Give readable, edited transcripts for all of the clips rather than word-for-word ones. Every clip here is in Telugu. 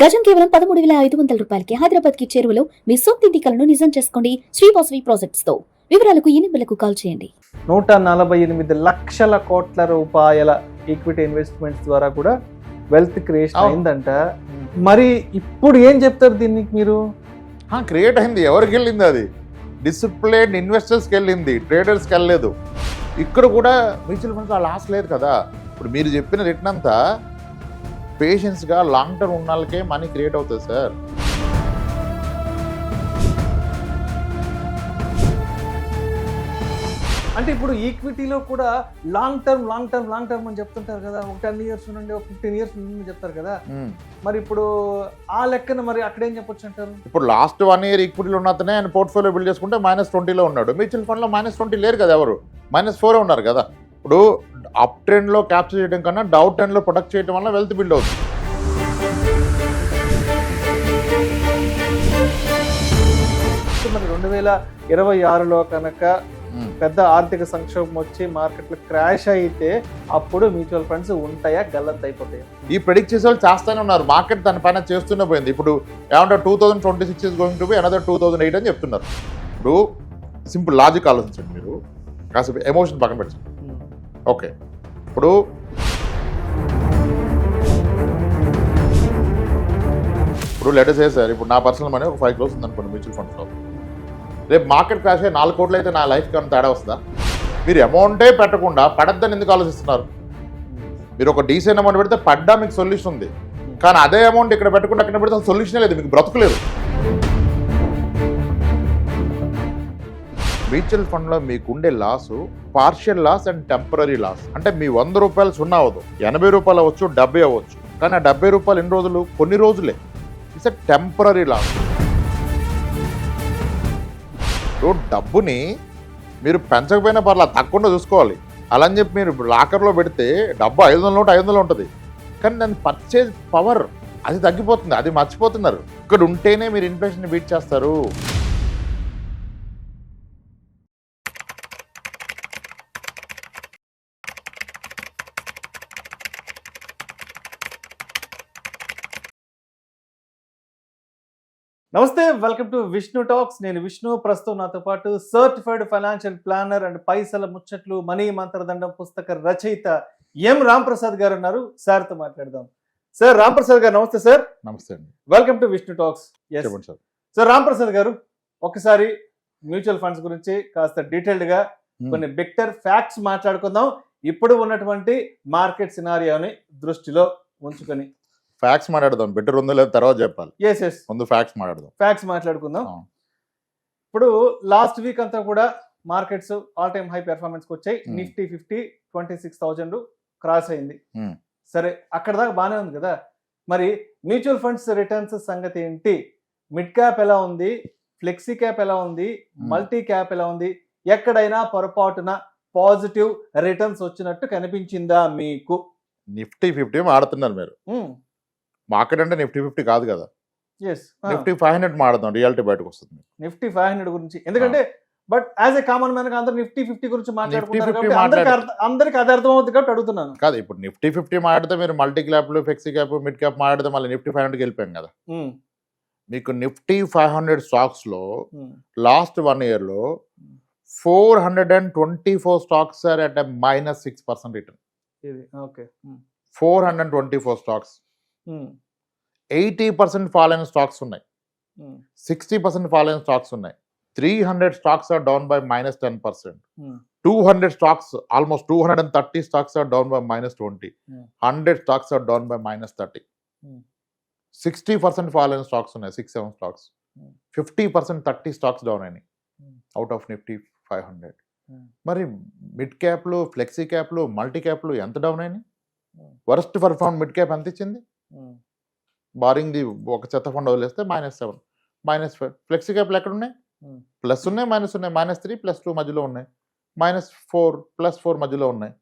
గజం కేవలం 13,500 రూపాయలకి హైదరాబాద్ కి చేరువలో మీ సొంతింటి కలను నిజం చేసుకోండి శ్రీ వాసవి ప్రాజెక్ట్స్ తో. వివరాలకు ఈ నెంబర్లకు కాల్ చేయండి. 148 లక్షల కోట్ల రూపాయల ఈక్విటీ ఇన్వెస్ట్మెంట్స్ ద్వారా కూడా వెల్త్ క్రియేషన్ అయిందంట. మరి ఇప్పుడు ఏం చెప్తారు దీనికి మీరు? క్రియేట్ అయింది, ఎవరికి వెళ్ళింది? అది డిసిప్లిన్ ఇన్వెస్టర్స్కి వెళ్ళింది, ట్రేడర్స్కి వెళ్ళలేదు. ఇక్కడ కూడా మ్యూచువల్ ఫండ్స్ ఆ లాస్ లేదు కదా. ఇప్పుడు మీరు చెప్పిన రిటర్న్ అంతా పేషెన్స్గా లాంగ్ టర్మ్ ఉన్న వాళ్ళకే మనీ క్రియేట్ అవుతుంది సార్. అంటే ఇప్పుడు ఈక్విటీలో కూడా లాంగ్ టర్మ్ అని చెప్తుంటారు కదా. ఒక 10 years నుండి ఒక 15 years నుండి చెప్తారు కదా. మరి ఇప్పుడు ఆ లెక్కన మరి అక్కడేం చెప్పొచ్చు అంటారు? ఇప్పుడు లాస్ట్ 1 year ఈక్విటీలో ఉన్నతనే ఆయన పోర్ట్ఫోలియో బిల్డ్ చేసుకుంటే -20లో ఉన్నాడు. మ్యూచువల్ ఫండ్లో -20 లేరు కదా, ఎవరు -4 ఉన్నారు కదా. ఇప్పుడు అప్ ట్రెండ్లో క్యాప్చర్ చేయడం కన్నా డౌన్ ట్రెండ్లో ప్రొటెక్ట్ చేయడం వల్ల వెల్త్ బిల్డ్ అవుతుంది. మరి 2026లో కనుక పెద్ద ఆర్థిక సంక్షోభం వచ్చి మార్కెట్లు క్రాష్ అయితే అప్పుడు మ్యూచువల్ ఫండ్స్ ఉంటాయా, గల్లంత అయిపోతాయి? ఈ ప్రెడిక్ట్ చేసే వాళ్ళు చేస్తూనే ఉన్నారు. మార్కెట్ దాని పైన చేస్తూనే పోయింది. ఇప్పుడు ఏమంటారు 2026 is going to be another 2008 అని చెప్తున్నారు. ఇప్పుడు సింపుల్ లాజిక్ ఆలోచించండి మీరు, కాసేపు ఎమోషన్ పక్కన పెట్టండి. ఓకే, ఇప్పుడు లెటర్ సార్, ఇప్పుడు నా పర్సనల్ మనీ ఒక 5 crores ఉందనుకోండి మ్యూచువల్ ఫండ్స్లో. రేపు మార్కెట్ క్రాష్ అయ్యి 4 కోట్లు అయితే నా లైఫ్కి ఏమైనా తేడా వస్తుందా? మీరు అమౌంటే పెట్టకుండా పడద్దని ఎందుకు ఆలోచిస్తున్నారు? మీరు ఒక డీసెంట్ అమౌంట్ పెడితే పడ్డా మీకు సొల్యూషన్ ఉంది. కానీ అదే అమౌంట్ ఇక్కడ పెట్టకుండా అక్కడ పెడితే సొల్యూషనే లేదు, మీకు బ్రతుకులేదు. మ్యూచువల్ ఫండ్లో మీకుండే loss partial loss and temporary loss. అంటే మీ 100 రూపాయలు 0 అవ్వదు, 80 రూపాయలు అవ్వచ్చు, 70 అవ్వచ్చు. కానీ ఆ 70 రూపాయలు ఎన్ని రోజులు? కొన్ని రోజులే. It's a temporary loss. డబ్బుని మీరు పెంచకపోయినా పర్లేదు, తక్కువ చూసుకోవాలి. అలా అని చెప్పి మీరు లాకర్లో పెడితే డబ్బు 500 నోట్ 500 ఉంటుంది, కానీ దాని పర్చేజ్ పవర్ అది తగ్గిపోతుంది. అది మర్చిపోతున్నారు. ఇక్కడ ఉంటేనే మీరు ఇన్ఫ్లేషన్ బీట్ చేస్తారు. నమస్తే, వెల్కమ్ టు విష్ణు టాక్స్. నేను విష్ణు. ప్రస్తుతం నాతో పాటు సర్టిఫైడ్ ఫైనాన్షియల్ ప్లానర్ అండ్ పైసల ముచ్చట్లు మనీ మంత్రదండం పుస్తక రచయిత ఎం రాంప్రసాద్ గారు ఉన్నారు. సార్తో మాట్లాడదాం. సార్ రాంప్రసాద్ గారు నమస్తే. సార్ నమస్తే అండి, welcome to Vishnu talks. Sir Ramprasad గారు, ఒకసారి మ్యూచువల్ ఫండ్స్ గురించి కాస్త డీటెయిల్డ్గా కొన్ని బిక్టర్ ఫ్యాక్ట్స్ మాట్లాడుకుందాం. ఇప్పుడు ఉన్నటువంటి మార్కెట్ సినారియోని దృష్టిలో ఉంచుకొని. ఫ్యాక్ట్స్ మాట్లాడదాం, బెటర్ ఉందో లేదో తర్వాత చెప్పాలి. ముందు ఫ్యాక్ట్స్ మాట్లాడుకుందాం. ఇప్పుడు లాస్ట్ వీక్ అంతా కూడా markets all time high performance వచ్చాయి. నిఫ్టీ 50 26,000 క్రాస్ అయింది. సరే, అక్కడ దాకా బాగానే ఉంది కదా. మరి మ్యూచువల్ ఫండ్స్ రిటర్న్స్ సంగతి ఏంటి? మిడ్ క్యాప్ ఎలా ఉంది, ఫ్లెక్సీ క్యాప్ ఎలా ఉంది, మల్టీ క్యాప్ ఎలా ఉంది? ఎక్కడైనా పొరపాటున పాజిటివ్ రిటర్న్స్ వచ్చినట్టు కనిపించిందా మీకు? నిఫ్టీ 50 మాడుతున్నారు మీరు. మార్కెట్ అంటే నిఫ్టీ 50 కాదు కదా. నిఫ్టీ 500 మాడదాం, రియాలిటీ బయటకు వస్తుంది. నిఫ్టీ 500 గురించి ఎందుకంటే but as a common man అందరూ నిఫ్టీ 50 గురించి మాట్లాడుకుంటారు. అందరికి అది అర్థమవుతుంది కాబట్టి అడుగుతున్నాను. కాదు, ఇప్పుడు నిఫ్టీ 50 మాట్లాడితే మీరు మల్టీ క్యాప్లు, ఫ్లెక్సీ క్యాప్, మిడ్ క్యాప్ మాట్లాడితే మళ్ళీ నిఫ్టీ 500కి వెళ్ళిపోయాం కదా. మీకు నిఫ్టీ 500 స్టాక్స్ లో లాస్ట్ 1 year లో 424 stocks are at -6% return. 424 stocks. 80% fall అయిన స్టాక్స్ ఉన్నాయి, 60% ఫాల్ అయిన స్టాక్స్ ఉన్నాయి. 300 stocks are down by -10%. 200 stocks, almost 230 stocks are down by -20. 100 stocks are down by -30. 60% fall అయిన స్టాక్స్ ఉన్నాయి, 6-7 స్టాక్స్. 50% 30 స్టాక్స్ డౌన్ అయినాయి అవుట్ ఆఫ్ నిఫ్టీ 500. మరి మిడ్ క్యాప్లు, ఫ్లెక్సీ క్యాప్లు, మల్టీ క్యాప్లు ఎంత డౌన్ అయినాయి? వరస్ట్ పర్ఫార్మ్ మిడ్ క్యాప్ ఎంత ఇచ్చింది? బారింగ్ ది ఒక చెత్త ఫండ్ వదిలేస్తే -7, -5. ఫ్లెక్సీ క్యాప్లు ఎక్కడ ఉన్నాయి? ప్లస్ ఉన్నాయి, మైనస్ ఉన్నాయి. -3, +2 మధ్యలో ఉన్నాయి. -4, +4 మధ్యలో ఉన్నాయి.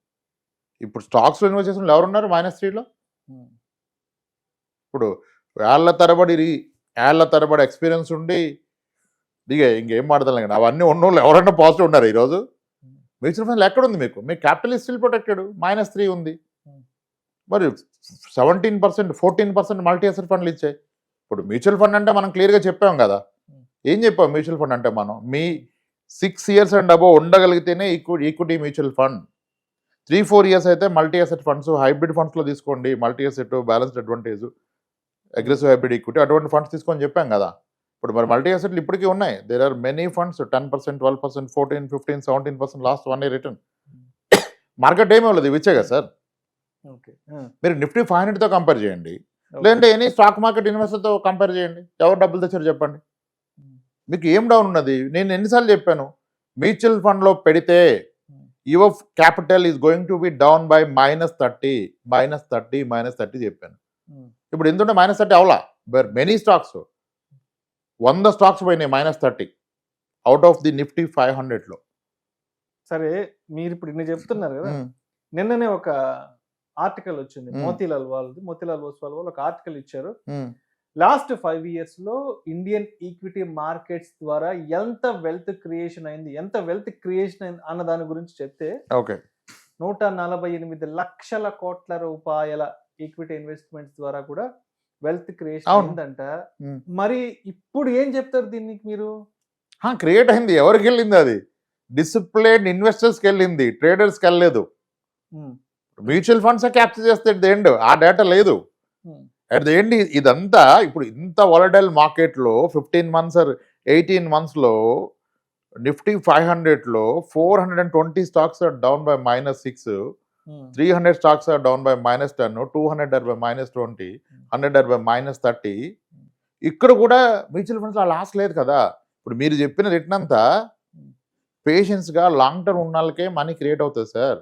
ఇప్పుడు స్టాక్స్లో ఇన్వెస్ట్ చేసిన ఎవరు ఉన్నారు -3లో? ఇప్పుడు ఏళ్ల తరబడి ఎక్స్పీరియన్స్ ఉండి ఇంకేం మాడతాం కదా. అవన్నీ ఉన్నోళ్ళు ఎవరైనా పాజిటివ్ ఉన్నారు ఈరోజు? మ్యూచువల్ ఫండ్లు ఎక్కడ ఉంది మీకు? క్యాపిటల్ ఇస్ స్టిల్ ప్రొటెక్టెడ్, -3 ఉంది. మరి 17%, 14% మల్టీ అసెట్ ఫండ్లు ఇచ్చాయి. ఇప్పుడు మ్యూచువల్ ఫండ్ అంటే మనం క్లియర్గా చెప్పాం కదా. ఏం చెప్పాం మ్యూచువల్ ఫండ్ అంటే? మనం మీ 6 years అండ్ అబోవ్ ఉండగలిగితేనే ఈక్విటీ మ్యూచువల్ ఫండ్. 3-4 years అయితే మల్టీ అసెట్ ఫండ్స్, హైబ్రిడ్ ఫండ్స్లో తీసుకోండి. Multi asset, balanced advantage, aggressive hybrid equity అటువంటి ఫండ్స్ తీసుకొని చెప్పాం కదా. ఇప్పుడు మరి మల్టీ అసెట్లు ఇప్పటికీ ఉన్నాయి. There are many funds 10%, 12%, 14%, 15%, 17% last 1 year return. Market ఏమీ లేదు, ఇవి ఇచ్చే కదా సార్. ఓకే. మీరు నిఫ్టీ 500తో కంపేర్ చేయండి, లేదంటే ఎనీ స్టాక్ మార్కెట్ ఇన్వెస్టర్తో కంపేర్ చేయండి. ఎవరు డబ్బులు తెచ్చారు చెప్పండి. మీకు ఏం డౌన్ ఉన్నది? నేను ఎన్నిసార్లు చెప్పాను, మ్యూచువల్ ఫండ్లో పెడితే your capital is going to be down by -30 చెప్పాను. ఇప్పుడు ఎందుకంటే -30 అవలా, బర్ మెనీ స్టాక్స్ 100 స్టాక్స్ పోయినాయి -30 అవుట్ ఆఫ్ ది నిఫ్టీ 500లో. సరే, మీరు ఇప్పుడు ఇన్ని చెప్తున్నారు కదా. నిన్ననే ఒక ఆర్టికల్ వచ్చింది, మోతీలాల్ ఓస్వాల్ వాళ్ళు ఒక ఆర్టికల్ ఇచ్చారు. లాస్ట్ 5 years లో ఇండియన్ ఈక్విటీ మార్కెట్స్ ద్వారా ఎంత వెల్త్ క్రియేషన్ అయింది అన్న దాని గురించి చెప్తే, ఓకే, 148 లక్షల కోట్ల రూపాయల ఈక్విటీ ఇన్వెస్ట్మెంట్స్ ద్వారా కూడా వెల్త్ క్రియేషన్ అయిందంట. మరి ఇప్పుడు ఏం చెప్తారు దీనికి మీరు? క్రియేట్ అయింది, ఎవరికి వెళ్ళింది? అది డిసిప్లిన్ ఇన్వెస్టర్స్కి వెళ్ళింది, ట్రేడర్స్కి వెళ్ళలేదు. మ్యూచువల్ ఫండ్స్ క్యాప్చర్ చేస్తే ఎట్ ది ఎండ్ ఆ డేటా లేదు. అట్ ది ఎండ్ ఇదంతా ఇప్పుడు ఇంత వాలటైల్ మార్కెట్లో 15 months or 18 monthsలో నిఫ్టీ 500లో 420 stocks are down by -6, 300 stocks are down by -10, 200 are by -20, 100 are by -30. ఇక్కడ కూడా మ్యూచువల్ ఫండ్స్లో లాస్ లేదు కదా. ఇప్పుడు మీరు చెప్పిన రిటర్న్ అంతా పేషెన్స్గా లాంగ్ టర్మ్ ఉన్న వాళ్ళకే మనీ క్రియేట్ అవుతుంది సార్.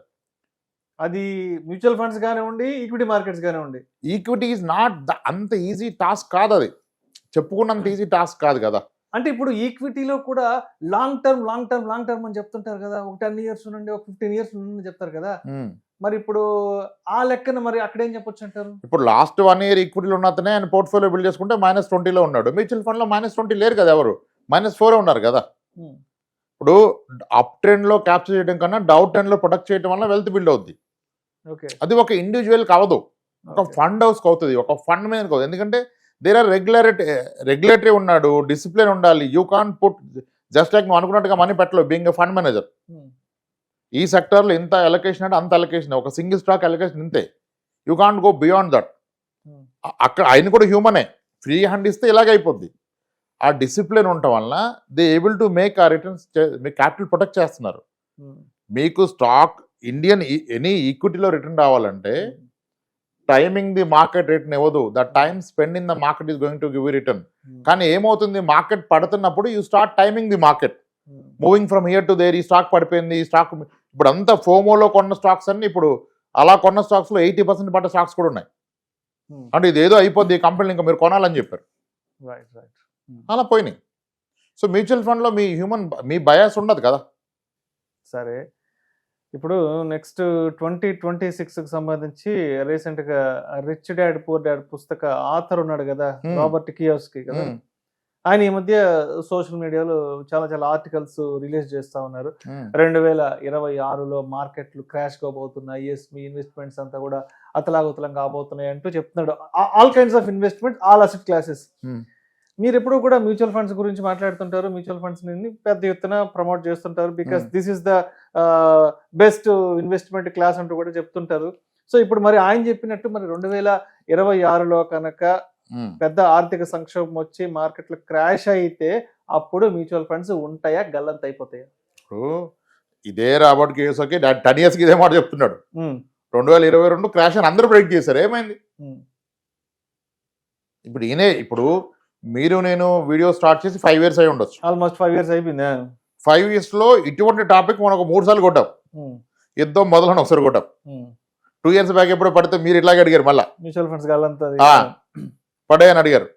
అది మ్యూచువల్ ఫండ్స్ కానివ్వండి, ఈక్విటీ మార్కెట్స్ కానివ్వండి. ఈక్విటీ ఈజ్ నాట్ అంత ఈజీ టాస్క్ కాదు, అది చెప్పుకున్నంత ఈజీ టాస్క్ కాదు కదా. అంటే ఇప్పుడు ఈక్విటీలో కూడా లాంగ్ టర్మ్ అని చెప్తుంటారు కదా. ఒక 10 years నుండి, ఒక 15 years నుండి చెప్తారు కదా. మరి ఇప్పుడు ఆ లెక్కన మరి అక్కడేం చెప్పొచ్చు అంటారు? ఇప్పుడు లాస్ట్ 1 year ఈక్విటీలో ఉన్నతనే ఆయన పోర్ట్ఫోలియో బిల్డ్ చేసుకుంటే -20లో ఉన్నాడు. మ్యూచువల్ ఫండ్లో -20 లేరు కదా, ఎవరు -4 ఉన్నారు కదా. ఇప్పుడు అప్ ట్రెండ్లో క్యాప్చర్ చేయడం కన్నా డౌన్ ట్రెండ్లో ప్రొటెక్ట్ చేయడం వల్ల వెల్త్ బిల్డ్ అవుద్ది. అది ఒక ఇండివిజువల్కి అవ్వదు, ఒక ఫండ్ హౌస్కి అవుతుంది, ఒక ఫండ్ మీద అవుతుంది. ఎందుకంటే దేర్ ఆర్ రెగ్యులేటరీ ఉన్నాడు, డిసిప్లిన్ ఉండాలి. You can put just like నువ్వు అనుకున్నట్టుగా మనీ పెట్టలేవు బీయింగ్ ఎ ఫండ్ మేనేజర్. ఈ సెక్టర్లో ఇంత అలొకేషన్ అంటే అంత అలొకేషన్, ఒక సింగిల్ స్టాక్ అలొకేషన్ ఇంతే. You can't go beyond that. అక్కడ ఆయన కూడా హ్యూమనే, ఫ్రీ హ్యాండ్ ఇస్తే ఇలాగ అయిపోద్ది. ఆ డిసిప్లిన్ ఉండటం వలన దే ఏబుల్ టు మేక్ ఆ రిటర్న్స్, మీ క్యాపిటల్ ప్రొటెక్ట్ చేస్తున్నారు. మీకు స్టాక్ ఇండియన్ ఎనీ ఈక్విటీలో రిటర్న్ రావాలంటే టైమింగ్ ది మార్కెట్ రిటర్న్ ఇవ్వదు. The time spend in the market is going to give return. కానీ ఏమవుతుంది, మార్కెట్ పడుతున్నప్పుడు you start timing the market, moving from here to their. ఈ స్టాక్ పడిపోయింది, ఈ స్టాక్ ఇప్పుడు అంతా ఫోమోలో కొన్న స్టాక్స్ అన్ని ఇప్పుడు అలా కొన్న స్టాక్స్లో 80% పడ్డ స్టాక్స్ కూడా ఉన్నాయి. అంటే ఇదేదో అయిపోద్ది, ఈ కంపెనీలు ఇంకా మీరు కొనాలని చెప్పారు, అలా పోయినాయి. సో మ్యూచువల్ ఫండ్లో మీ బయాస్ ఉండదు కదా. సరే, ఇప్పుడు నెక్స్ట్ 2026కి సంబంధించి రీసెంట్గా రిచ్ డాడ్ పూర్ డాడ్ పుస్తక ఆథర్ ఉన్నాడు కదా, రాబర్ట్ కియోస్కి కదా. ఆయన ఈ మధ్య సోషల్ మీడియాలో చాలా ఆర్టికల్స్ రిలీజ్ చేస్తా ఉన్నారు. 2026లో మార్కెట్లు క్రాష్ కాబోతున్నాయి, మీ ఇన్వెస్ట్మెంట్స్ అంతా కూడా అతలాకుతలం కాబోతున్నాయి అంటూ చెప్తున్నాడు. All kinds of investment, all asset classes. మీరు ఎప్పుడు కూడా మ్యూచువల్ ఫండ్స్ గురించి మాట్లాడుతుంటారు, మ్యూచువల్ ఫండ్స్ ని పెద్ద ఎత్తున ప్రమోట్ చేస్తుంటారు, because this is the best investment class అంటూ కూడా చెప్తుంటారు. సో ఇప్పుడు మరి ఆయన చెప్పినట్టు మరి 2026లో కనుక పెద్ద ఆర్థిక సంక్షోభం వచ్చి మార్కెట్లు క్రాష్ అయితే అప్పుడు మ్యూచువల్ ఫండ్స్ ఉంటాయా, గల్లంత అయిపోతాయా? ఇదే రాబర్ట్ కియోసాకి 10 years ఇదే మాట చెప్తున్నాడు. 2022 క్రాష్ అని అందరూ ప్రెడిక్ట్ చేశారు, ఏమైంది? ఇప్పుడు మీరు నేను వీడియో స్టార్ట్ చేసి 5 years అయి ఉండొచ్చు, ఆల్మోస్ట్ 5 years అయిపోయింది. 5 yearsలో ఇటువంటి టాపిక్ మనం ఒక 3 సార్లు కొట్టాం. యుద్ధం మొదలని ఒకసారి కొట్టాం. 2 years బ్యాక్ ఎప్పుడో పడితే మీరు ఇట్లాగే అడిగారు, మళ్ళీ మ్యూచువల్ ఫండ్స్ గల్లంతా పడే అని అడిగారు.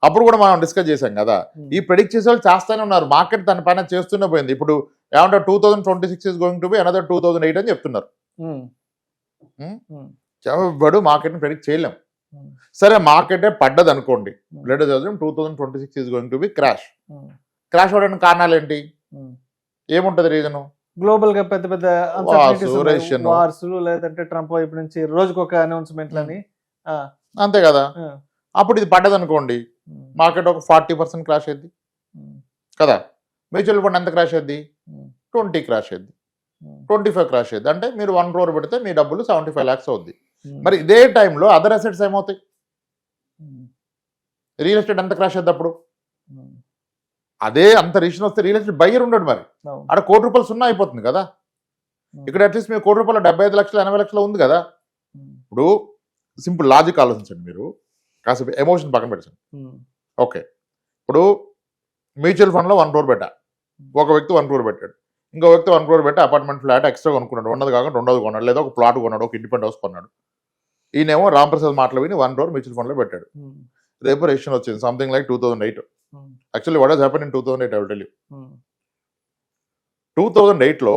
అప్పుడు కూడా మనం డిస్కస్ చేశాం కదా. ఈ ప్రెడిక్ట్ చేసే వాళ్ళు చేస్తూనే ఉన్నారు, మార్కెట్ దాని పైన చేస్తూనే పోయింది. ఇప్పుడు ఏమంటారు, 2026 is going to be another 2008 అని చెప్తున్నారు. ఎవడు మార్కెట్ని ప్రెడిక్ట్ చేయలేం. సరే, మార్కెటే పడ్డది అనుకోండి, let us assume 2026 is going to be crash అవడానికి కారణాలు ఏంటి, ఏముంటది రీజను? గ్లోబల్ గా పెద్ద పెద్ద వార్స్, లేదంటే ట్రంప్ వైపు నుంచి రోజుకొక అనౌన్స్మెంట్లని, అంతే కదా. అప్పుడు ఇది పడ్డది అనుకోండి, మార్కెట్ ఒక 40% క్రాష్ అయింది కదా. మ్యూచువల్ ఫండ్ ఎంత క్రాష్ అయింది? 20 క్రాష్ అయింది, 25 క్రాష్ అయింది. అంటే మీరు 1 crore పెడితే మీ డబ్బులు 75 lakhs అవుద్ది. మరి ఇదే టైంలో అదర్ అసెట్స్ ఏమవుతాయి? రియల్ ఎస్టేట్ ఎంత క్రాష్ అయింది అప్పుడు? అదే అంత రీజన్ వస్తే రియల్ ఎస్టేట్ బయ్యర్ ఉండడు, మరి అక్కడ 1 crore రూపాయలు సున్నా అయిపోతుంది కదా. ఇక్కడ అట్లీస్ట్ మీరు 1 crore రూపాయలు 75 లక్షలు 80 లక్షలు ఉంది కదా. ఇప్పుడు సింపుల్ లాజిక్ ఆలోచించండి, మీరు కాసేపు ఎమోషన్ పక్కన పెట్టండి. ఓకే, ఇప్పుడు మ్యూచువల్ ఫండ్లో 1 crore పెట్టా, ఒక వ్యక్తి 1 crore పెట్టాడు, ఇంకో వ్యక్తి 1 crore పెట్టి అపార్ట్మెంట్ ఫ్లాట్ ఎక్స్ట్రా కొనుక్కున్నాడు, ఉన్నది కాకుండా రెండోది కొన్నాడు, లేదా ఒక ప్లాట్ కొన్నాడు, ఒక ఇండిపెండెంట్ హౌస్ కొన్నాడు. ఈయనేమో రాంప్రసాద్ మాటలు విని 1 crore మ్యూచువల్ ఫండ్లో పెట్టాడు. రేపు రేషన్ వచ్చింది something like 2008. Actually what has happen in 2008 I will tell you. 2008లో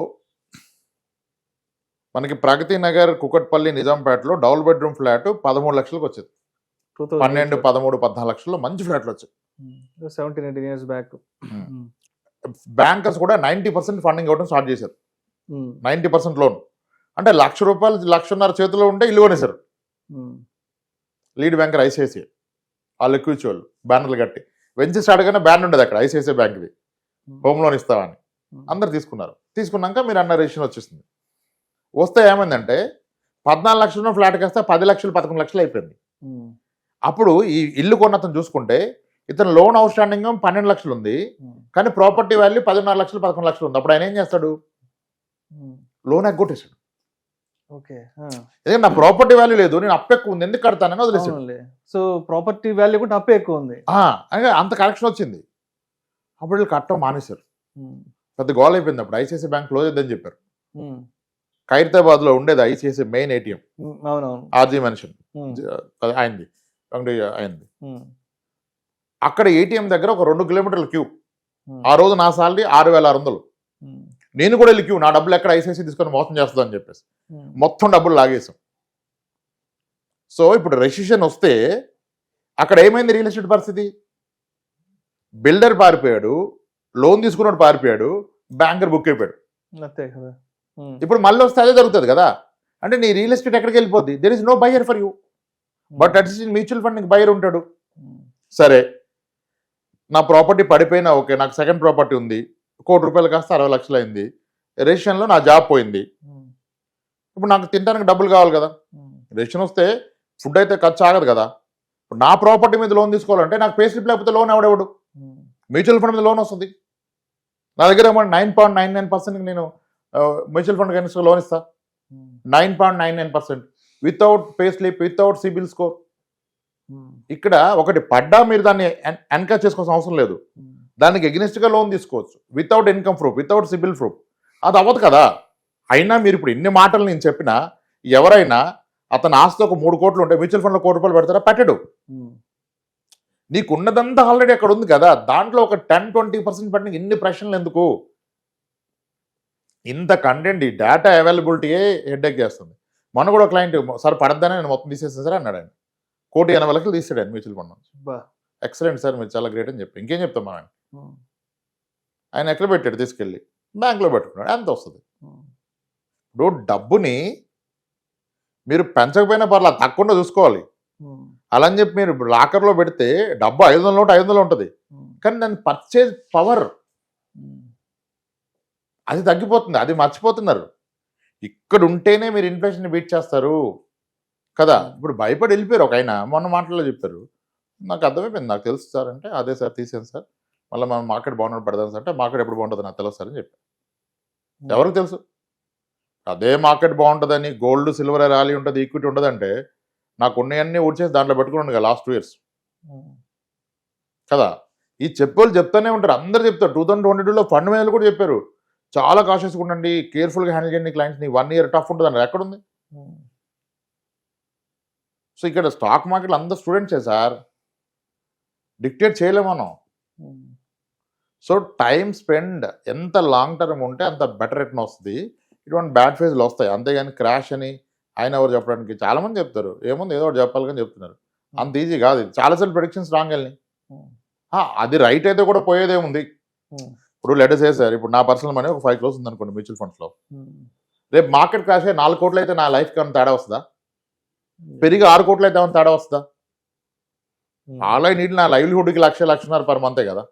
మనకి ప్రగతి నగర్, కుకట్పల్లి, నిజాంపేటలో డబుల్ బెడ్రూమ్ ఫ్లాట్ 13 లక్షలకు వచ్చేది. 12, 13, 14 లక్షల్లో మంచి ఫ్లాట్లు వచ్చాయి. 17-18 years బ్యాక్. బ్యాంకర్స్ కూడా 90% ఫండింగ్ ఇవ్వడం స్టార్ట్ చేశారు. 90% లోన్ అంటే ₹1,00,000, ₹1,50,000 చేతిలో ఉంటే ఇల్లు కొనేశారు. లీడ్ బ్యాంకర్ ఐసిఐసిఐ, వాళ్ళు ఎక్కువ ఇచ్చేవాళ్ళు బ్యానర్లు కట్టి. వెంచి స్టార్ట్ గానే బ్యాన్ ఉండేది అక్కడ ఐసిఐసిఐ బ్యాంక్ది, హోమ్ లోన్ ఇస్తామని. అందరు తీసుకున్నారు. తీసుకున్నాక మీరు అన్న రేషన్ వచ్చేసింది. వస్తే ఏమైందంటే 14 లక్షల ఫ్లాట్ కాస్త 10 లక్షలు 11 లక్షలు అయిపోయింది. అప్పుడు ఈ ఇల్లు కొన్నతను చూసుకుంటే ఇతను లోన్ అవుట్ స్టాండింగ్ 12 లక్షలు ఉంది, కానీ ప్రాపర్టీ వాల్యూ 13 లక్షలు 11 లక్షలు ఉంది. అప్పుడు ఆయన ఏం చేస్తాడు? లోన్ ఎగ్గొట్టేశాడు. ఓకే, ఎందుకంటే నా ప్రాపర్టీ వాల్యూ లేదు, నేను అప్పు ఎక్కువ ఉంది, ఎందుకు కడతానని వదిలేసాడు. సో ప్రాపర్టీ వాల్యూ కూడా అప్పే ఎక్కువ ఉంది, అంత కరెక్షన్ వచ్చింది. అప్పుడు వీళ్ళు కట్టడం మానేశారు. పెద్ద గోల్ అయిపోయింది. అప్పుడు ఐసిఐసిఐ బ్యాంక్ క్లోజ్ అయిద్దని చెప్పారు. ఖైరతాబాద్ లో ఉండేది ICICI main ATM, RG mansion అయింది, అయింది. అక్కడ ఏటీఎం దగ్గర ఒక 2 కిలోమీటర్ల క్యూ. ఆ రోజు నా సాలరీ 6,600. నేను కూడా వెళ్ళి క్యూ, నా డబ్బులు ఎక్కడ ఐసిఐసిఐ తీసుకొని మోసం చేస్తుందని చెప్పేసి మొత్తం డబ్బులు లాగేసాం. సో ఇప్పుడు రెసిషన్ వస్తే అక్కడ ఏమైంది రియల్ ఎస్టేట్ పరిస్థితి? బిల్డర్ పారిపోయాడు, లోన్ తీసుకున్నాడు పారిపోయాడు, బ్యాంకర్ బుక్ అయిపోయాడు. ఇప్పుడు మళ్ళీ వస్తే అదే జరుగుతుంది కదా. అంటే నీ రియల్ ఎస్టేట్ ఎక్కడికి వెళ్ళిపోద్ది? There is no buyer for you. But at least mutual fund నీకు బయర్ ఉంటాడు. సరే, నా ప్రాపర్టీ పడిపోయినా ఓకే, నాకు సెకండ్ ప్రాపర్టీ ఉంది, ₹1 కోటి కాస్త 60 లక్షలు అయింది, రేషన్లో నా జాబ్ పోయింది. ఇప్పుడు నాకు తినడానికి డబ్బులు కావాలి కదా. రేషన్ వస్తే ఫుడ్ అయితే ఖర్చు ఆగదు కదా. ఇప్పుడు నా ప్రాపర్టీ మీద లోన్ తీసుకోవాలంటే నాకు పే స్లిప్ లేకపోతే లోన్ ఎవడెవడు? మ్యూచువల్ ఫండ్ మీద లోన్ వస్తుంది. నా దగ్గర 9.99% నేను మ్యూచువల్ ఫండ్ కనిష్ట లోన్ ఇస్తా. 9.99% without pay slip, without CIBIL score. ఇక్కడ ఒకటి పడ్డా మీరు దాన్ని ఎన్కరేజ్ చేసుకోవాల్సిన అవసరం లేదు. దానికి ఎగ్నెస్ట్గా లోన్ తీసుకోవచ్చు without income proof, without CIBIL proof. అది అవ్వదు కదా. అయినా మీరు ఇప్పుడు ఇన్ని మాటలు నేను చెప్పినా ఎవరైనా అతని ఆస్తి ఒక 3 కోట్లు ఉంటే మ్యూచువల్ ఫండ్లో ₹1 కోటి పెడతారా? పెట్టడు. నీకున్నదంతా ఆల్రెడీ అక్కడ ఉంది కదా. దాంట్లో ఒక 10-20% పెట్టిన ఇన్ని ప్రశ్నలు ఎందుకు? ఇంత కంటెంట్, ఈ డేటా అవైలబిలిటీయే హెడ్ఏక్ చేస్తుంది. మొన్న కూడా క్లయింట్ సార్ పడద్దని నేను మొత్తం తీసేస్తాను సార్ అన్నాడు. ఆయన 1,80 లక్షలు తీసాడు ఆయన మ్యూచువల్ ఫండ్ నుంచి. ఎక్సలెంట్ సార్, మీరు చాలా గ్రేట్ అని చెప్పి ఇంకేం చెప్తాం మనం. ఆయన ఎక్కడ పెట్టాడు? తీసుకెళ్ళి బ్యాంక్లో పెట్టుకున్నాడు. ఎంత వస్తుంది? ఇప్పుడు డబ్బుని మీరు పెంచకపోయినా పర్లేదు, తక్కువ చూసుకోవాలి. అలా అని చెప్పి మీరు లాకర్లో పెడితే డబ్బు 500 నోట్ 500 ఉంటుంది, కానీ దాని పర్చేజ్ పవర్ అది తగ్గిపోతుంది. అది మర్చిపోతున్నారు. ఇక్కడ ఉంటేనే మీరు ఇన్ఫ్లేషన్ బీట్ చేస్తారు కదా. ఇప్పుడు భయపడి వెళ్ళిపోయారు. ఒక ఆయన మొన్న మాటల్లో చెప్పారు, నాకు అర్థమైపోయింది, నాకు తెలుసు సార్ అంటే, అదే సార్ తీసాను సార్, మళ్ళీ మనం మార్కెట్ బాగున్నప్పుడు పెడదాం సార్ అంటే, మార్కెట్ ఎప్పుడు బాగుంటుంది నాకు తెలుసు సార్ అని చెప్పారు. ఎవరికి తెలుసు? అదే మార్కెట్ బాగుంటుందని, గోల్డ్ సిల్వర్ ర్యాలీ ఉంటుంది, ఈక్విటీ ఉంటుందంటే నాకు ఉన్నాయన్నీ ఊడ్చేసి దాంట్లో పెట్టుకున్నాను కదా లాస్ట్ 2 years కదా. ఈ చెప్పేవాళ్ళు చెప్తానే ఉంటారు, అందరూ చెప్తారు. 2022లో ఫండ్ మేనేజర్లు కూడా చెప్పారు, చాలా కాషియస్గా ఉండండి, కేర్ఫుల్గా హ్యాండిల్ చేయండి క్లయింట్స్ని, 1 year టఫ్ ఉంటుంది అన్నారు. ఎక్కడుంది? సో ఇక్కడ స్టాక్ మార్కెట్లో అందరు స్టూడెంట్సే సార్, డిక్టేట్ చేయలేము మనం. సో టైం స్పెండ్ ఎంత లాంగ్ టర్మ్ ఉంటే అంత బెటర్ రిటర్న్ వస్తుంది. ఇటువంటి బ్యాడ్ ఫేజ్లు వస్తాయి, అంతేగాని క్రాష్ అని ఆయన ఎవరు చెప్పడానికి. చాలామంది చెప్తారు, ఏముంది ఏదో ఒకటి చెప్పాలి కానీ చెప్తున్నారు. అంత ఈజీ కాదు. చాలాసార్లు ప్రెడిక్షన్స్ రాంగ్ వెళ్ళినాయి. అది రైట్ అయితే కూడా పోయేదేముంది. ఇప్పుడు లెటర్ చేశారు, ఇప్పుడు నా పర్సనల్ మనీ ఒక 5 crores ఉంది అనుకోండి మ్యూచువల్ ఫండ్స్లో. రేపు మార్కెట్ క్రాష్ అయ్యి 4 కోట్లు అయితే నా లైఫ్కి ఏమైనా తేడా వస్తుందా? పెరిగి 6 కోట్లు అయితే ఏమైనా తేడా వస్తుందా? ఆల్ ఐ నీడ్ నా లైవ్లీహుడ్కి 1,00,000 పర్ మంతే కదా,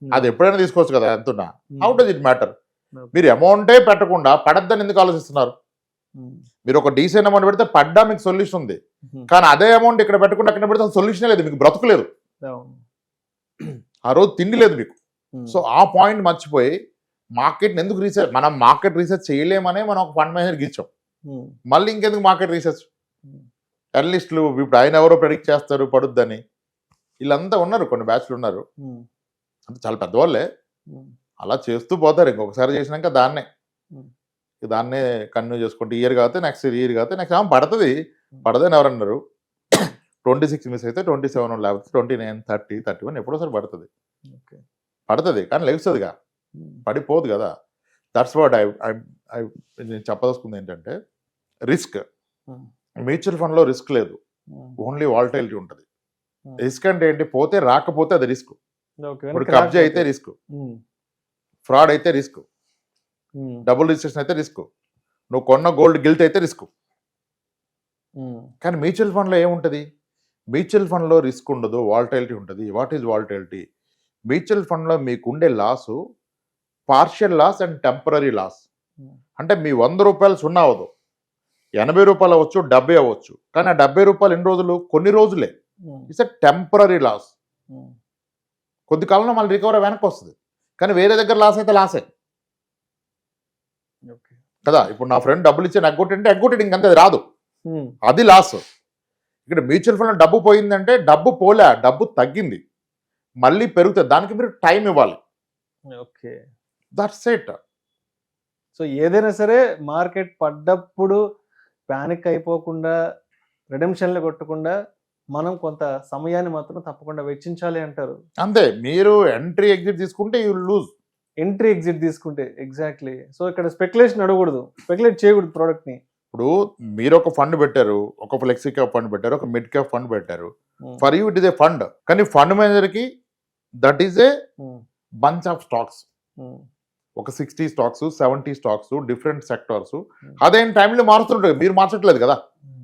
అది ఎప్పుడైనా తీసుకోవచ్చు కదా ఎంతున్నా. How does it matter? మీరు అమౌంటే పెట్టకుండా పడద్దని ఎందుకు ఆలోచిస్తున్నారు? మీరు ఒక డీసెంట్ అమౌంట్ పెడితే పడ్డా మీకు సొల్యూషన్ ఉంది, కానీ అదే అమౌంట్ ఇక్కడ పెట్టకుండా అక్కడ పెడితే సొల్యూషనే లేదు, మీకు బ్రతుకులేదు, ఆ రోజు తిండి లేదు మీకు. సో ఆ పాయింట్ మర్చిపోయి మార్కెట్ని ఎందుకు రీసెర్చ్, మనం మార్కెట్ రీసెర్చ్ చేయలేమనే మనం ఒక ఫండ్ మేనేజర్కి ఇచ్చాం. మళ్ళీ ఇంకెందుకు మార్కెట్ రీసెర్చ్? అనలిస్టులు ఇప్పుడు ఆయన ఎవరో ప్రెడిక్ట్ చేస్తారు పడుద్దని, వీళ్ళంతా ఉన్నారు, కొన్ని బ్యాచ్లు ఉన్నారు, అంటే చాలా పెద్దవాళ్ళే, అలా చేస్తూ పోతారు. ఇంకొకసారి చేసినాక దాన్నే కంటిన్యూ చేసుకుంటే ఇయర్ కాకపోతే నెక్స్ట్ ఇయర్ కాకపోతే నెక్స్ట్ పడుతుంది. పడదని ఎవరన్నారు? 26 మిస్ అయితే 27 లేకపోతే 29, 30, 31 ఎప్పుడోసారి పడుతుంది. కానీ లెగుస్తుందిగా, పడిపోదు కదా. దట్స్ వాట్ నేను చెప్పదలుచుకుంది ఏంటంటే, రిస్క్ మ్యూచువల్ ఫండ్లో రిస్క్ లేదు, ఓన్లీ వాలటైలిటీ ఉంటుంది. రిస్క్ అంటే ఏంటి? పోతే రాకపోతే అది రిస్క్. ఇప్పుడు కబ్జా అయితే రిస్క్, ఫ్రాడ్ అయితే రిస్క్, డబుల్ రిజిస్ట్రేషన్ అయితే రిస్క్, నువ్వు కొన్న గోల్డ్ గిల్ట్ అయితే రిస్క్. కానీ మ్యూచువల్ ఫండ్లో ఏముంటుంది? మ్యూచువల్ ఫండ్లో రిస్క్ ఉండదు, వాలటైలిటీ ఉంటుంది. What is volatility? మ్యూచువల్ ఫండ్లో మీకు ఉండే loss partial loss and temporary loss. అంటే మీ 100 రూపాయలు సున్నా అవ్వదు, 80 రూపాయలు అవ్వచ్చు, 70 అవ్వచ్చు, కానీ ఆ 70 రూపాయలు ఎన్ని రోజులు? కొన్ని రోజులే. It's a temporary loss. కొద్ది కాలంలో మళ్ళీ రికవరీ వెనక్కి వస్తుంది, కానీ వేరే దగ్గర లాస్ అయితే లాసే కదా. ఇప్పుడు నా ఫ్రెండ్ డబ్బులు ఇచ్చి ఎగ్గొట్టింటే ఎగ్గొట్టి ఇంకంతే, అది రాదు, అది లాస్. ఇక్కడ మ్యూచువల్ ఫండ్ డబ్బు పోయిందంటే డబ్బు పోలే, డబ్బు తగ్గింది, మళ్ళీ పెరుగుతుంది, దానికి మీరు టైం ఇవ్వాలి. Okay, that's it. సో ఏదైనా సరే మార్కెట్ పడ్డప్పుడు ప్యానిక్ అయిపోకుండా, రిడెంప్షన్లు కొట్టకుండా మనం కొంత సమయాన్ని మాత్రం తప్పకుండా వెచ్చించాలి అంటారు. అంతే, మీరు ఎంట్రీ ఎగ్జిట్ తీసుకుంటే యూ లూజ్. ఎంట్రీ ఎగ్జిట్ తీసుకుంటే ఎగ్జాక్ట్లీ. సో ఇక్కడ స్పెక్యులేషన్ అడగకూడదు, స్పెక్యులేట్ చేయకూడదు ప్రోడక్ట్ని. ఇప్పుడు మీరు ఒక ఫండ్ పెట్టారు, ఒక ఫ్లెక్సీ క్యాప్ ఫండ్ పెట్టారు, ఒక మిడ్ క్యాప్ ఫండ్ పెట్టారు. For you it is a fund, కానీ ఫండ్ మేనేజర్కి that is a bunch of stocks. ఒక 60 స్టాక్స్, 70 స్టాక్స్, డిఫరెంట్ సెక్టార్స్. అదే టైంలో మారుస్తుంటాడు, మీరు మార్చట్లేదు కదా,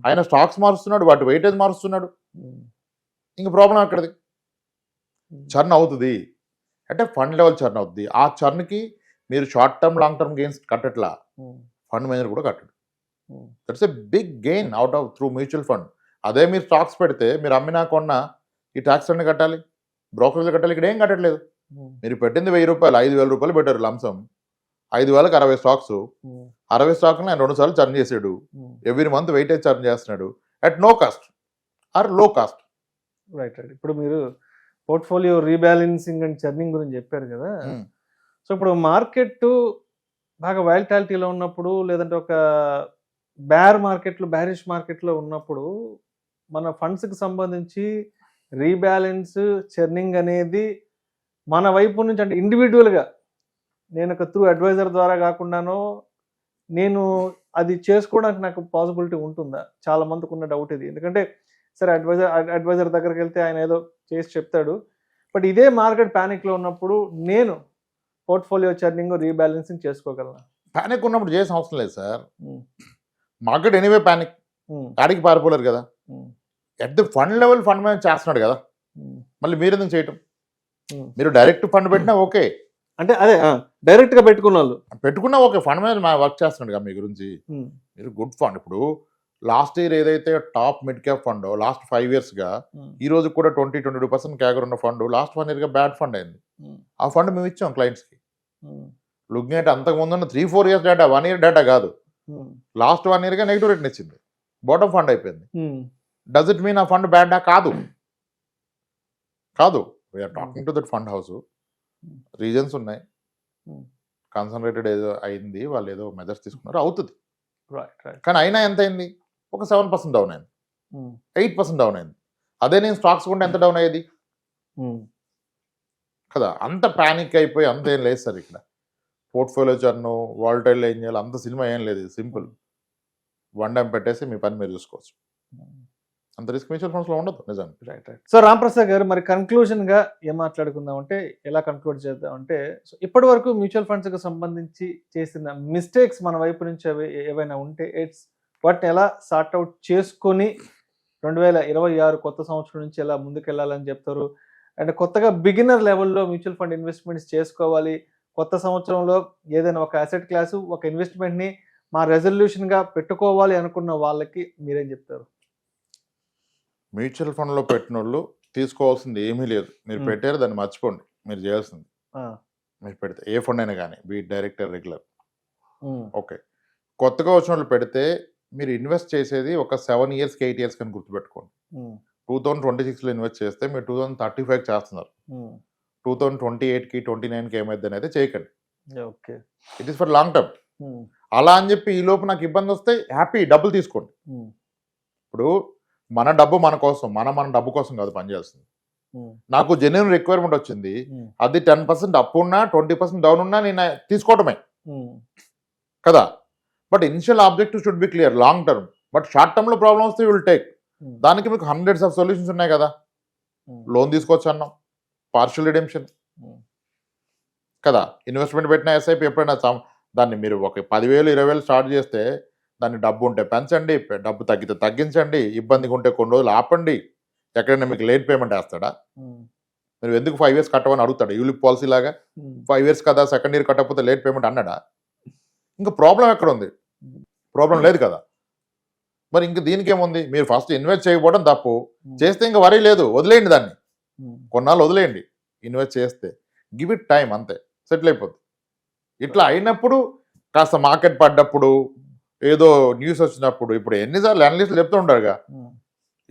ఆయన స్టాక్స్ మారుస్తున్నాడు, వాటి వెయిటేజ్ మారుస్తున్నాడు. ఇంక ప్రాబ్లం అక్కడది. చర్న్ అవుతుంది అంటే ఫండ్ లెవెల్ చర్న్ అవుతుంది. ఆ చర్న్కి మీరు short term long term gains కట్టట్లా, ఫండ్ మేనేజర్ కూడా కట్టడు. That's a big gain out of through mutual fund. అదే మీరు స్టాక్స్ పెడితే మీరు అమ్మినా కొన్నా ఈ ట్యాక్స్ అన్ని కట్టాలి, బ్రోకరేజ్ కట్టాలి. ఇక్కడ ఏం కట్టట్లేదు. మీరు పెట్టింది 1000 రూపాయలు, 5,000 రూపాయలు పెట్టారు లంసం, 5,000కి 60 స్టాక్స్, 60 స్టాక్ని ఆయన 2 సార్లు చర్న్ చేసాడు. ఎవ్రీ మంత్ వెయిటేజ్ చర్న్ చేస్తున్నాడు అట్ నో కాస్ట్ ఆర్ లో కాస్ట్. రైట్. ఇప్పుడు మీరు పోర్ట్ఫోలియో రీబ్యాలెన్సింగ్ అండ్ చర్నింగ్ గురించి చెప్పారు కదా. సో ఇప్పుడు మార్కెట్ బాగా వాలటాలిటీలో ఉన్నప్పుడు, లేదంటే ఒక బ్యారిష్ మార్కెట్లో ఉన్నప్పుడు మన ఫండ్స్కి సంబంధించి రీబ్యాలెన్స్, చర్నింగ్ అనేది మన వైపు నుంచి, అంటే ఇండివిజువల్గా నేను ఒక త్రూ అడ్వైజర్ ద్వారా కాకుండానో నేను అది చేసుకోవడానికి నాకు పాసిబిలిటీ ఉంటుందా? చాలా మందికి ఉన్న డౌట్ ఇది. ఎందుకంటే సరే అడ్వైజర్ దగ్గరికి వెళ్తే ఆయన ఏదో చేసి చెప్తాడు, బట్ ఇదే మార్కెట్ ప్యానిక్లో ఉన్నప్పుడు నేను పోర్ట్ఫోలియో చర్నింగ్, రీబ్యాలెన్సింగ్ చేసుకోగలను. ప్యానిక్ ఉన్నప్పుడు చేసిన అవసరం లేదు సార్. మార్కెట్ ఎనీవే ప్యానిక్, ఆడికి పారిపోలేరు కదా. At the fund level fund manage చేస్తున్నాడు కదా, మళ్ళీ మీరు ఎందుకు చేయటం? మీరు డైరెక్ట్ ఫండ్ పెట్టినా ఓకే, అంటే అదే డైరెక్ట్గా పెట్టుకున్నా ఓకే, ఫండ్ మేనేజ్ వర్క్ చేస్తున్నాడు కదా మీ గురించి. మీరు గుడ్ ఫండ్. ఇప్పుడు లాస్ట్ ఇయర్ ఏదైతే top mid cap fund last 5 yearsగా ఈ రోజు కూడా 20-22% క్యాగర్ ఉన్న ఫండ్ లాస్ట్ 1 yearగా బ్యాడ్ ఫండ్ అయింది. ఆ ఫండ్ మేము ఇచ్చాం క్లయింట్స్కి. లుకింగ్ ఎట్ అంతకుముందు ఉన్న 3-4 years డేటా, 1 year డేటా కాదు, లాస్ట్ 1 yearగా నెగిటివ్ రేట్ని ఇచ్చింది, బాటమ్ ఫండ్ అయిపోయింది. డస్ ఇట్ మీన్ ఆ ఫండ్ బ్యాడా? కాదు. We are talking to that fund house. Reasons ఉన్నాయి, కాన్సన్ట్రేటెడ్ ఏదో అయింది, వాళ్ళు ఏదో మెజర్స్ తీసుకున్నారు, అవుతుంది. కానీ అయినా ఎంత అయింది? ఒక 7% డౌన్ అయింది, 8% డౌన్ అయింది. అదే నేను స్టాక్స్ కొంటే ఎంత డౌన్ అయ్యేది కదా. అంత ప్యానిక్ అయిపోయి అంత ఏం లేదు సార్. ఇక్కడ పోర్ట్ఫోలియో చర్ను, వాలటైల్ ఏం చేయాలి అంత సినిమా ఏం లేదు. సింపుల్, 1 టైం పెట్టేసి మీ పని మీరు చూసుకోవచ్చు. అంత రిస్క్ మ్యూచువల్ ఫండ్స్లో ఉండదు నిజానికి. రైట్. సో రాంప్రసాద్ గారు, మరి కన్క్లూజన్గా ఏం మాట్లాడుకుందాం అంటే, ఎలా కన్క్లూడ్ చేద్దాం అంటే, సో ఇప్పటి వరకు మ్యూచువల్ ఫండ్స్కి సంబంధించి చేసిన మిస్టేక్స్ మన వైపు నుంచి ఏవైనా ఉంటే వాటిని ఎలా సార్ట్ అవుట్ చేసుకొని 2026 కొత్త సంవత్సరం నుంచి ఎలా ముందుకెళ్ళాలని చెప్తారు? అండ్ కొత్తగా బిగినర్ లెవెల్‌లో మ్యూచువల్ ఫండ్ ఇన్వెస్ట్‌మెంట్స్ చేసుకోవాలి. కొత్త సంవత్సరంలో ఏదైనా ఒక అసెట్ క్లాసు, ఒక ఇన్వెస్ట్‌మెంట్‌ని మా రెజల్యూషన్‌గా పెట్టుకోవాలి అనుకున్న వాళ్ళకి మీరేం చెప్తారు? మ్యూచువల్ ఫండ్లో పెట్టినోళ్ళు తీసుకోవాల్సింది ఏమీ లేదు. మీరు పెట్టారు దాన్ని మర్చిపోండి. మీరు చేయాల్సింది ఆ! మీరు పెడితే ఏ ఫండ్ అయినా కానీ డైరెక్ట్ రెగ్యులర్ హ్మ్. ఓకే. కొత్తగా వచ్చిన వాళ్ళు పెడితే మీరు ఇన్వెస్ట్ చేసేది ఒక 7 ఇయర్స్కి 8 ఇయర్స్ కానీ గుర్తుపెట్టుకోండి. హ్మ్. 2026లో ఇన్వెస్ట్ చేస్తే మీరు 2035 చేస్తున్నారు. హ్మ్. 2028కి 29కి ఏమైంది అనేది చేయకండి. Okay. It is for long term. హ్మ్. అలా అని చెప్పి ఈ లోపు నాకు ఇబ్బంది వస్తే హ్యాపీ డబ్బులు తీసుకోండి. హ్మ్. ఇప్పుడు మన డబ్బు మన కోసం, మన డబ్బు కోసం కాదు పనిచేస్తుంది. హ్మ్. నాకు జెన్యున్ రిక్వైర్మెంట్ వచ్చింది. హ్మ్. అది 10% అప్ ఉన్నా 20% డౌన్ ఉన్నా నేను తీసుకోవటమే హ్మ్. కదా. But initial objective should be clear long term. But short టర్మ్లో ప్రాబ్లమ్ వస్తే విల్ టేక్. హ్మ్. దానికి మీకు హండ్రెడ్స్ ఆఫ్ సొల్యూషన్స్ ఉన్నాయి కదా. హ్మ్. లోన్ తీసుకోవచ్చు అన్నాం, పార్షియల్ రిడెంప్షన్ హ్మ్. కదా. ఇన్వెస్ట్మెంట్ పెట్టిన ఎస్ఐపి ఎప్పుడైనా దాన్ని మీరు ఒక 10,000 20,000 స్టార్ట్ చేస్తే దాన్ని డబ్బు ఉంటే పెంచండి, డబ్బు తగ్గితే తగ్గించండి, ఇబ్బందిగా ఉంటే కొన్ని రోజులు ఆపండి. ఎక్కడైనా మీకు లేట్ పేమెంట్ వేస్తాడా? హ్మ్. మీరు ఎందుకు 5 ఇయర్స్ కట్టమని అడుగుతాడు యూలిప్ పాలసీ లాగా. హ్మ్. 5 ఇయర్స్ కదా సెకండ్ ఇయర్ కట్టకపోతే లేట్ పేమెంట్ అన్నాడా? ఇంకా ప్రాబ్లం ఎక్కడ ఉంది? ప్రాబ్లం లేదు కదా. మరి ఇంక దీనికి ఏముంది? మీరు ఫస్ట్ ఇన్వెస్ట్ చేయకపోవడం తప్పు. చేస్తే ఇంకా వరీ లేదు, వదిలేయండి దాన్ని. హ్మ్. కొన్నాళ్ళు వదిలేయండి. ఇన్వెస్ట్ చేస్తే గివ్ ఇట్ టైం, అంతే, సెటిల్ అయిపోద్ది. ఇట్లా అయినప్పుడు కాస్త మార్కెట్ పడ్డప్పుడు ఏదో న్యూస్ వచ్చినప్పుడు ఇప్పుడు ఎన్నిసార్లు అనలిస్టులు చెప్తూ ఉంటారుగా. హ్మ్.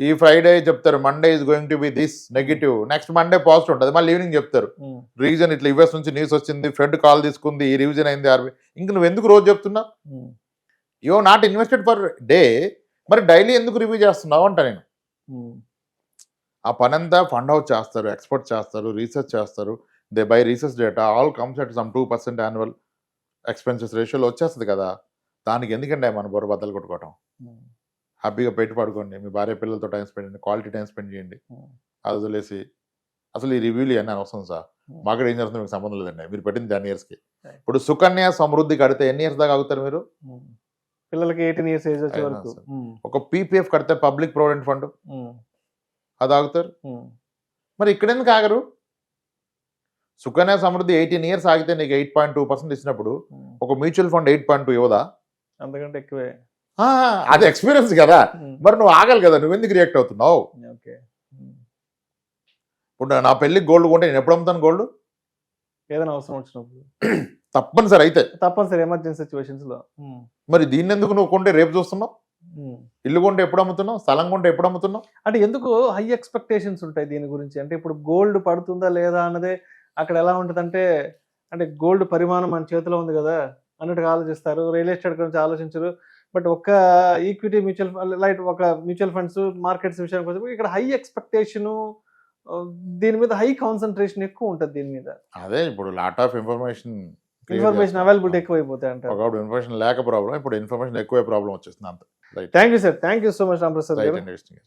ఈ ఫ్రైడే చెప్తారు Monday is going to be this negative, next Monday positive ఉంటుంది, మళ్ళీ ఈవినింగ్ చెప్తారు హ్మ్. రీజన్ ఇట్లా యుఎస్ నుంచి న్యూస్ వచ్చింది, ఫెడ్ కాల్ తీసుకుంది, ఈ రివిజన్ అయింది ఆర్బీ. ఇంక నువ్వు ఎందుకు రోజు చెప్తున్నావు? హ్మ్. You not invested for day, మరి డైలీ ఎందుకు రివ్యూ చేస్తున్నావు అంట నేను. హ్మ్. ఆ పని అంతా ఫండ్ హౌస్ చేస్తారు, ఎక్స్పర్ట్ చేస్తారు, రీసెర్చ్ చేస్తారు. They by research data, all comes at some 2% annual expenses రేషియోలో వచ్చేస్తుంది కదా. దానికి ఎందుకంటే మన బుర్ర బద్దలు కొట్టుకోవటం. హ్మ్. హ్యాపీగా పెట్టి పడుకోండి, మీ భార్య పిల్లలతో టైం స్పెండ్ చేయండి, క్వాలిటీ టైం స్పెండ్ చేయండి. హ్మ్. అది వదిలేసి అసలు ఈ రివ్యూలు ఇవన్నీ అనవసరం సార్. హ్మ్. మార్కెట్ ఏం చేస్తుంది మీకు సంబంధం లేదండి. మీరు పెట్టింది 10 ఇయర్స్కి. Right. ఇప్పుడు సుకన్య సమృద్ధి కడితే ఎన్ని ఇయర్స్ దాకా ఆగుతారు మీరు? హ్మ్. పిల్లలకి 18 ఇయర్స్ ఏజ్ వచ్చే అయినా వరకు. సరే. హ్మ్. ఒక పీపీఎఫ్ కడితే పబ్లిక్ ప్రొవిడెంట్ ఫండ్, హ్మ్. అది ఆగుతారు. హ్మ్. మరి ఇక్కడ ఎందుకు ఆగరు? సుకన్య సమృద్ధి 18 ఇయర్స్ ఆగితే నీకు 8.2% ఇచ్చినప్పుడు హ్మ్. ఒక మ్యూచువల్ ఫండ్ 8.2 ఇవ్వదా? అంతకంటే ఎక్కువే. అది ఎక్స్పీరియన్స్ కదా. హ్మ్. మరి నువ్వు ఆగాలి కదా, నువ్వు ఎందుకు రియాక్ట్ అవుతున్నావు? ఓకే. హ్మ్. ఇప్పుడు నా పెళ్ళికి గోల్డ్ కొంటే నేను ఎప్పుడు అమ్ముతాను గోల్డ్? ఏదైనా అవసరం వచ్చినప్పుడు. తప్పనిసరి అయితే. తప్పనిసరి ఎమర్జెన్సీ సిచ్యువేషన్స్‌లో. హ్మ్. మరి దీన్ని ఎందుకు నువ్వు కొంటే రేపు చూస్తున్నావు? హ్మ్. ఇల్లు కొంటే ఎప్పుడు అమ్ముతున్నావు? స్థలం కొంటే ఎప్పుడు అమ్ముతున్నావు? అంటే ఎందుకు హై ఎక్స్‌పెక్టేషన్స్ ఉంటాయి దీని గురించి? అంటే ఇప్పుడు గోల్డ్ పడుతుందా లేదా అన్నదే అక్కడ ఎలా ఉంటదంటే, అంటే గోల్డ్ పరిమాణం మన చేతిలో ఉంది గదా అన్నట్టుగా ఆలోచిస్తారు. రియల్ ఎస్టేట్ గురించి ఆలోచించరు. బట్ ఒక్క ఈక్విటీ మ్యూచువల్ ఫండ్ ఒక మ్యూచువల్ ఫండ్స్ మార్కెట్స్ విషయానికి వచ్చేటప్పుడు ఇక్కడ హై ఎక్స్‌పెక్టేషను దీని మీద హై కాన్సంట్రేషన్ ఎక్కువ ఉంటది దీని మీద. అదే ఇప్పుడు లాట్ ఆఫ్ ఇన్ఫర్మేషన్ అవైలబిలిటీ ఎక్కువైపోతాయి అంటారు. ఒకప్పుడు ఇన్ఫర్మేషన్ లేక ప్రాబ్లం, ఇప్పుడు ఇన్ఫర్మేషన్ ఎక్కువే ప్రాబ్లం వచ్చేస్తుంది అంత. Right thank you sir. Thank you so much Ramprasad right గారు. అండి.